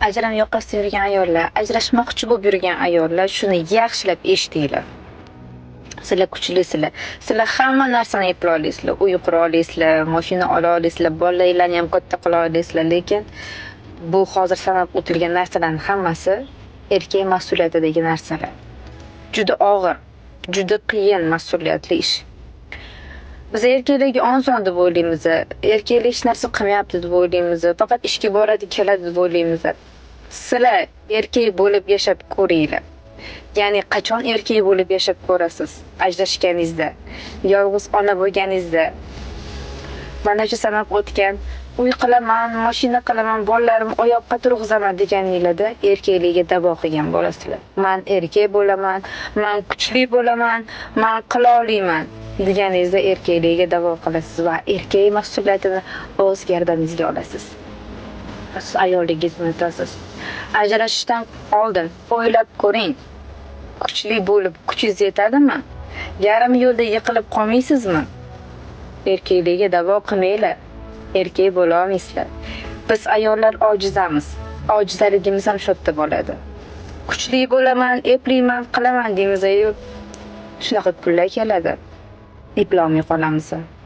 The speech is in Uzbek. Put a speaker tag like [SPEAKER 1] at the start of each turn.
[SPEAKER 1] Ajram yoqasida yurgan ayollar, ajrashmoqchi bo'lib yurgan ayollar shuni yaxshilab eshitinglar. Sizlar kuchlisizlar. Sizlar hamma narsani eplay olasizlar. Uy qura olasizlar, mashina ola olasizlar, bolalarni ham katta qila olasizlar, lekin bu hozir sanab o'tilgan narsalarning hammasi erkak mas'uliyatidagi narsalar. Juda og'ir, juda qiyin mas'uliyatli ish. Biz erkaklarga oson deb o'ylaymiz. Erkaklar hech narsa qilmayapti deb o'ylaymiz. Faqat ishga boradi, keladi deb o'ylaymiz. Sizlar erkak bo'lib yashab ko'ringlar. Ya'ni qachon erkak bo'lib yashab ko'rasiz? Ajrashganingizda, yolg'iz ona bo'lganingizda. Mana shu sanab o'tgan uy qilaman, mashina qilaman, bolalarim oyoqqa turg'izaman deganinglarda erkaklarga da'vo qilgan bo'lasizlar. Men erkak bo'laman, men kuchli bo'laman, men qila olaman deganingizda erkaklarga da'vo qilasiz va erkak mas'uliyatini o'z gardaningizga olasiz. Siz ayolligingizni unutasiz. Ajrashishdan oldin o'ylab ko'ring. Kuchli bo'lib kuchingiz yetadimi? Yarim yo'lda yiqilib qolmaysizmi? Erkaklarga da'vo qilmanglar. Erkak bo'la olmaysizlar. Biz ayollar ojizamiz. Ojizligimiz ham shu yerda bo'ladi. Kuchli bo'laman, eplayman, qilaman deymiz-yu. Shunaqa kunlar keladi. Eplolmay qolamiz.